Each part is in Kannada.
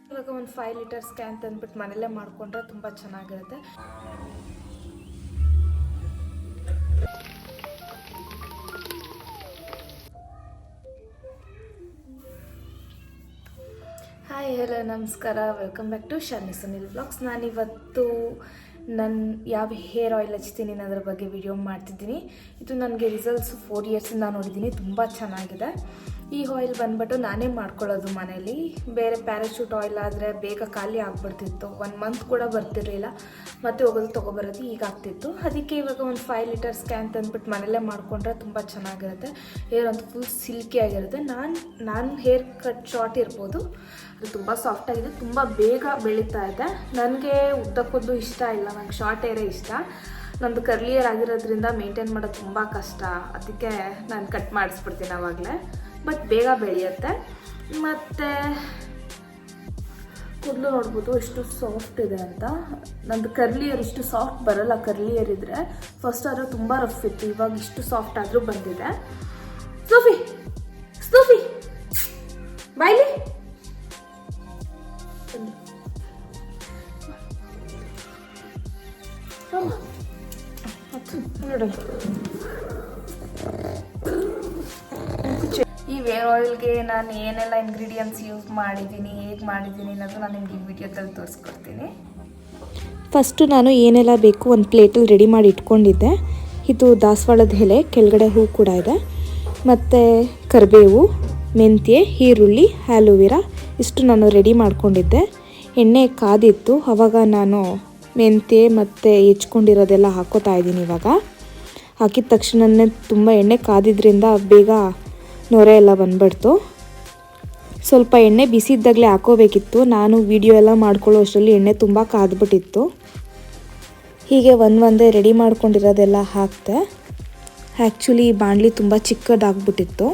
ಇವಾಗ ಒಂದು 5 ಲೀಟರ್ಸ್ ಕ್ಯಾನ್ ತಂದ್ಬಿಟ್ಟು ಮನೆಯಲ್ಲೇ ಮಾಡಿಕೊಂಡ್ರೆ ತುಂಬ ಚೆನ್ನಾಗಿರುತ್ತೆ. ಹಾಯ್ ಹಲೋ ನಮಸ್ಕಾರ, welcome back to Sharni Sunil vlogs. ನಾನಿವತ್ತು ಯಾವ ಹೇರ್ ಆಯಿಲ್ ಹಚ್ತೀನಿ ಅನ್ನೋದ್ರ ಬಗ್ಗೆ ವಿಡಿಯೋ ಮಾಡ್ತಿದ್ದೀನಿ. ಇದು ನನಗೆ ರಿಸಲ್ಟ್ಸ್ 4 ಇಯರ್ಸಿಂದ ನೋಡಿದ್ದೀನಿ, ತುಂಬ ಚೆನ್ನಾಗಿದೆ. ಈ ಆಯಿಲ್ ಬಂದ್ಬಿಟ್ಟು ನಾನೇ ಮಾಡ್ಕೊಳ್ಳೋದು ಮನೇಲಿ. ಬೇರೆ ಪ್ಯಾರಾಶೂಟ್ ಆಯಿಲ್ ಆದರೆ ಬೇಗ ಖಾಲಿ ಆಗಿಬಿಡ್ತಿತ್ತು, 1 ಮಂತ್ ಕೂಡ ಬರ್ತಿರಲಿಲ್ಲ, ಮತ್ತೆ ಹೋಗೋದು ತೊಗೊಬರೋದು ಹೀಗಾಗ್ತಿತ್ತು. ಅದಕ್ಕೆ ಇವಾಗ ಒಂದು 5 ಲೀಟರ್ಸ್ ಕ್ಯಾನ್ ತಂದ್ಬಿಟ್ಟು ಮನೆಯಲ್ಲೇ ಮಾಡಿಕೊಂಡ್ರೆ ತುಂಬ ಚೆನ್ನಾಗಿರುತ್ತೆ. ಹೇರ್ ಅಂತೂ ಫುಲ್ ಸಿಲ್ಕಿ ಆಗಿರುತ್ತೆ. ನಾನು ಹೇರ್ ಕಟ್ ಶಾರ್ಟ್ ಇರ್ಬೋದು, ಅದು ತುಂಬ ಸಾಫ್ಟಾಗಿದೆ, ತುಂಬ ಬೇಗ ಬೆಳೀತಾ ಇದೆ. ನನಗೆ ಉದ್ದಕ್ಕೊಂದು ಇಷ್ಟ ಇಲ್ಲ, ನನಗೆ ಶಾರ್ಟ್ ಹೇರೇ ಇಷ್ಟ. ನಮ್ಮದು ಕರ್ಲಿ ಹೇರ್ ಆಗಿರೋದ್ರಿಂದ ಮೇಂಟೈನ್ ಮಾಡೋದು ತುಂಬ ಕಷ್ಟ, ಅದಕ್ಕೆ ನಾನು ಕಟ್ ಮಾಡಿಸ್ಬಿಡ್ತೀನಿ ಆವಾಗಲೇ. ಬಟ್ ಬೇಗ ಬೆಳೆಯುತ್ತೆ. ಮತ್ತು ಕೂದಲು ನೋಡ್ಬೋದು ಎಷ್ಟು ಸಾಫ್ಟ್ ಇದೆ ಅಂತ. ನಂದು ಕರ್ಲಿ ಹೇರ್ ಇಷ್ಟು ಸಾಫ್ಟ್ ಬರೋಲ್ಲ. ಕರ್ಲಿ ಹೇರ್ ಇದ್ದರೆ ಫಸ್ಟ್ ಆದರೂ ತುಂಬ ರಫ್ ಇತ್ತು, ಇವಾಗ ಇಷ್ಟು ಸಾಫ್ಟ್ ಆದರೂ ಬಂದಿದೆ. ಸ್ನೂಫಿ ಬಾಯ್ಲಿ ಈ ಹೇರ್ ಆಯಿಲ್ಗೆ ನಾನು ಏನೆಲ್ಲ ಇಂಗ್ರೀಡಿಯೆಂಟ್ಸ್ ಯೂಸ್ ಮಾಡಿದ್ದೀನಿ, ಹೇಗೆ ಮಾಡಿದ್ದೀನಿ ಅನ್ನೋದು ನಾನು ನಿಮ್ಗೆ ಈ ವಿಡಿಯೋದಲ್ಲಿ ತೋರಿಸ್ಕೊಡ್ತೀನಿ. ಫಸ್ಟು ನಾನು ಏನೆಲ್ಲ ಬೇಕು ಒಂದು ಪ್ಲೇಟಲ್ಲಿ ರೆಡಿ ಮಾಡಿ ಇಟ್ಕೊಂಡಿದ್ದೆ. ಇದು ದಾಸವಾಳದ ಎಲೆ, ಕೆಳಗಡೆ ಹೂ ಕೂಡ ಇದೆ, ಮತ್ತು ಕರಿಬೇವು, ಮೆಂತ್ಯ, ಈರುಳ್ಳಿ, ಆಲೋವೆರಾ ಇಷ್ಟು ನಾನು ರೆಡಿ ಮಾಡ್ಕೊಂಡಿದ್ದೆ. ಎಣ್ಣೆ ಕಾದಿತ್ತು, ಆವಾಗ ನಾನು ಮೆಂತ್ಯ ಮತ್ತು ಹೆಚ್ಕೊಂಡಿರೋದೆಲ್ಲ ಹಾಕೋತಾ ಇದ್ದೀನಿ. ಇವಾಗ ಹಾಕಿದ ತಕ್ಷಣವೇ ತುಂಬ ಎಣ್ಣೆ ಕಾದಿದ್ರಿಂದ ಬೇಗ ನೊರೆ ಎಲ್ಲ ಬಂದ್ಬಿಡ್ತು. ಸ್ವಲ್ಪ ಎಣ್ಣೆ ಬಿಸಿ ಇದ್ದಾಗಲೇ ಹಾಕೋಬೇಕಿತ್ತು. ನಾನು ವಿಡಿಯೋ ಎಲ್ಲ ಮಾಡ್ಕೊಳ್ಳೋ ಅಷ್ಟರಲ್ಲಿ ಎಣ್ಣೆ ತುಂಬ ಕಾದ್ಬಿಟ್ಟಿತ್ತು. ಹೀಗೆ ಒಂದೇ ರೆಡಿ ಮಾಡ್ಕೊಂಡಿರೋದೆಲ್ಲ ಹಾಕಿದೆ. ಆ್ಯಕ್ಚುಲಿ ಬಾಣಲಿ ತುಂಬ ಚಿಕ್ಕದಾಗ್ಬಿಟ್ಟಿತ್ತು.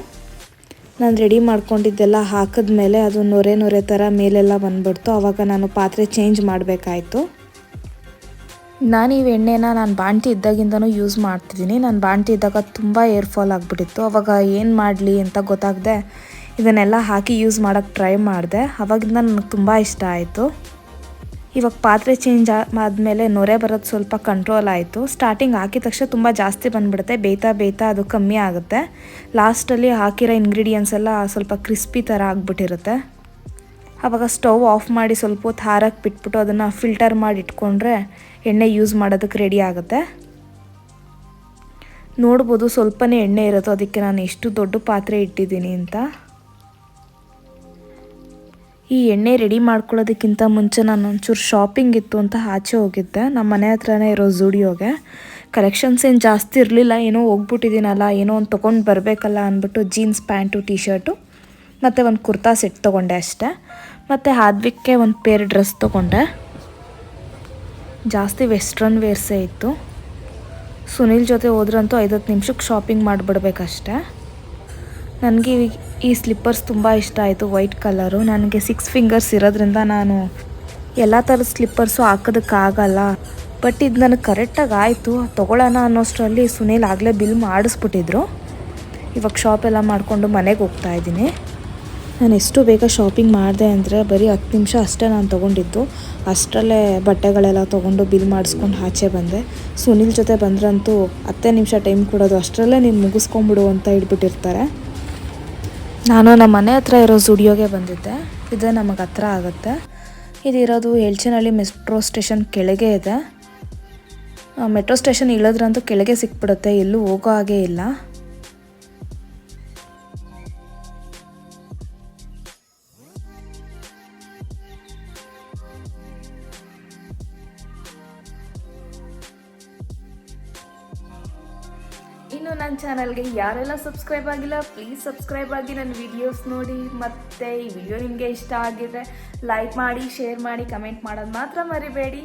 ನಾನು ರೆಡಿ ಮಾಡ್ಕೊಂಡಿದ್ದೆಲ್ಲ ಹಾಕಿದ್ಮೇಲೆ ಅದು ನೊರೆ ಥರ ಮೇಲೆಲ್ಲ ಬಂದ್ಬಿಡ್ತು. ಆವಾಗ ನಾನು ಪಾತ್ರೆ ಚೇಂಜ್ ಮಾಡಬೇಕಾಯ್ತು. ನಾನು ಈ ಎಣ್ಣೆನ ನಾನು ಬಾಣ್ತಿ ಇದ್ದಾಗಿಂದನೂ ಯೂಸ್ ಮಾಡ್ತಿದ್ದೀನಿ. ನಾನು ಬಾಣ್ತಿ ಇದ್ದಾಗ ತುಂಬ ಏರ್ ಫಾಲ್ ಆಗಿಬಿಟ್ಟಿತ್ತು. ಆವಾಗ ಏನು ಮಾಡಲಿ ಅಂತ ಗೊತ್ತಾಗದೆ ಇದನ್ನೆಲ್ಲ ಹಾಕಿ ಯೂಸ್ ಮಾಡೋಕ್ಕೆ ಟ್ರೈ ಮಾಡಿದೆ. ಆವಾಗಿಂದ ನನಗೆ ತುಂಬ ಇಷ್ಟ ಆಯಿತು. ಇವಾಗ ಪಾತ್ರೆ ಚೇಂಜ್ ಆದಮೇಲೆ ನೊರೆ ಬರೋದು ಸ್ವಲ್ಪ ಕಂಟ್ರೋಲ್ ಆಯಿತು. ಸ್ಟಾರ್ಟಿಂಗ್ ಹಾಕಿದ ತಕ್ಷಣ ತುಂಬ ಜಾಸ್ತಿ ಬಂದುಬಿಡುತ್ತೆ, ಬೇಯ್ತಾ ಅದು ಕಮ್ಮಿ ಆಗುತ್ತೆ. ಲಾಸ್ಟಲ್ಲಿ ಹಾಕಿರೋ ಇಂಗ್ರೀಡಿಯೆಂಟ್ಸ್ ಎಲ್ಲ ಸ್ವಲ್ಪ ಕ್ರಿಸ್ಪಿ ಥರ ಆಗಿಬಿಟ್ಟಿರುತ್ತೆ. ಆವಾಗ ಸ್ಟವ್ ಆಫ್ ಮಾಡಿ ಸ್ವಲ್ಪ ಹೊತ್ತು ಹಾರಕ್ಕೆ ಬಿಟ್ಬಿಟ್ಟು ಅದನ್ನು ಫಿಲ್ಟರ್ ಮಾಡಿ ಇಟ್ಕೊಂಡ್ರೆ ಎಣ್ಣೆ ಯೂಸ್ ಮಾಡೋದಕ್ಕೆ ರೆಡಿ ಆಗುತ್ತೆ. ನೋಡ್ಬೋದು ಸ್ವಲ್ಪನೇ ಎಣ್ಣೆ ಇರೋದು, ಅದಕ್ಕೆ ನಾನು ಎಷ್ಟು ದೊಡ್ಡ ಪಾತ್ರೆ ಇಟ್ಟಿದ್ದೀನಿ ಅಂತ. ಈ ಎಣ್ಣೆ ರೆಡಿ ಮಾಡ್ಕೊಳ್ಳೋದಕ್ಕಿಂತ ಮುಂಚೆ ನಾನು ಒಂಚೂರು ಶಾಪಿಂಗ್ ಇತ್ತು ಅಂತ ಆಚೆ ಹೋಗಿದ್ದೆ, ನಮ್ಮ ಮನೆ ಹತ್ರನೇ ಇರೋ ಝೂಡಿಯೋಗೆ. ಕಲೆಕ್ಷನ್ಸ್ ಏನು ಜಾಸ್ತಿ ಇರಲಿಲ್ಲ, ಏನೋ ಹೋಗ್ಬಿಟ್ಟಿದ್ದೀನಲ್ಲ, ಏನೋ ಒಂದು ತೊಗೊಂಡು ಬರಬೇಕಲ್ಲ ಅಂದ್ಬಿಟ್ಟು ಜೀನ್ಸ್ ಪ್ಯಾಂಟು, ಟೀ ಶರ್ಟು ಮತ್ತು ಒಂದು ಕುರ್ತಾ ಸೆಟ್ ತೊಗೊಂಡೆ ಅಷ್ಟೇ. ಮತ್ತು ಹಾದ್ವಿಕ್ಕೆ ಒಂದು ಪೇರ್ ಡ್ರೆಸ್ ತೊಗೊಂಡೆ. ಜಾಸ್ತಿ ವೆಸ್ಟ್ರನ್ ವೇರ್ಸೇ ಇತ್ತು. ಸುನಿಲ್ ಜೊತೆ ಹೋದ್ರಂತೂ 5-10 ನಿಮಿಷಕ್ಕೆ ಶಾಪಿಂಗ್ ಮಾಡಿಬಿಡ್ಬೇಕಷ್ಟೆ. ನನಗೆ ಈ ಸ್ಲಿಪ್ಪರ್ಸ್ ತುಂಬ ಇಷ್ಟ ಆಯಿತು, ವೈಟ್ ಕಲರು. ನನಗೆ 6 ಫಿಂಗರ್ಸ್ ಇರೋದ್ರಿಂದ ನಾನು ಎಲ್ಲ ಥರದ ಸ್ಲಿಪ್ಪರ್ಸು ಹಾಕೋದಕ್ಕಾಗಲ್ಲ. ಬಟ್ ಇದು ನನಗೆ ಕರೆಕ್ಟಾಗಿ ಆಯಿತು. ತೊಗೊಳ್ಳೋಣ ಅನ್ನೋಷ್ಟರಲ್ಲಿ ಸುನಿಲ್ ಆಗಲೇ ಬಿಲ್ ಮಾಡಿಸ್ಬಿಟ್ಟಿದ್ರು. ಇವಾಗ ಶಾಪೆಲ್ಲ ಮಾಡಿಕೊಂಡು ಮನೆಗೆ ಹೋಗ್ತಾಯಿದ್ದೀನಿ. ನಾನು ಎಷ್ಟು ಬೇಗ ಶಾಪಿಂಗ್ ಮಾಡಿದೆ ಅಂದರೆ ಬರೀ 10 ನಿಮಿಷ ಅಷ್ಟೇ ನಾನು ತೊಗೊಂಡಿದ್ದು. ಅಷ್ಟರಲ್ಲೇ ಬಟ್ಟೆಗಳೆಲ್ಲ ತೊಗೊಂಡು ಬಿಲ್ ಮಾಡಿಸ್ಕೊಂಡು ಆಚೆ ಬಂದೆ. ಸುನಿಲ್ ಜೊತೆ ಬಂದ್ರಂತೂ 10 ನಿಮಿಷ ಟೈಮ್ ಕೊಡೋದು, ಅಷ್ಟರಲ್ಲೇ ನೀನು ಮುಗಿಸ್ಕೊಂಬಿಡು ಅಂತ ಇಟ್ಬಿಟ್ಟಿರ್ತಾರೆ. ನಾನು ನಮ್ಮ ಮನೆ ಹತ್ರ ಇರೋ ಝುಡಿಯೋಗೆ ಬಂದಿದ್ದೆ. ಇದೇ ನಮಗೆ ಹತ್ರ ಆಗುತ್ತೆ. ಇದಿರೋದು ಎಲ್ಚನಹಳ್ಳಿ ಮೆಟ್ರೋ ಸ್ಟೇಷನ್ ಕೆಳಗೆ ಇದೆ. ಮೆಟ್ರೋ ಸ್ಟೇಷನ್ ಇಳಿದ್ರಂತೂ ಕೆಳಗೆ ಸಿಕ್ಬಿಡುತ್ತೆ, ಎಲ್ಲೂ ಹೋಗೋ ಹಾಗೆ ಇಲ್ಲ. ಇನ್ನು ನನ್ನ ಚಾನಲ್ಗೆ ಯಾರೆಲ್ಲ ಸಬ್ಸ್ಕ್ರೈಬ್ ಆಗಿಲ್ಲ ಪ್ಲೀಸ್ ಸಬ್ಸ್ಕ್ರೈಬ್ ಆಗಿ ನನ್ನ ವಿಡಿಯೋಸ್ ನೋಡಿ. ಮತ್ತು ಈ ವಿಡಿಯೋ ನಿಮಗೆ ಇಷ್ಟ ಆಗಿದ್ರೆ ಲೈಕ್ ಮಾಡಿ, ಶೇರ್ ಮಾಡಿ, ಕಮೆಂಟ್ ಮಾಡೋದು ಮಾತ್ರ ಮರಿಬೇಡಿ.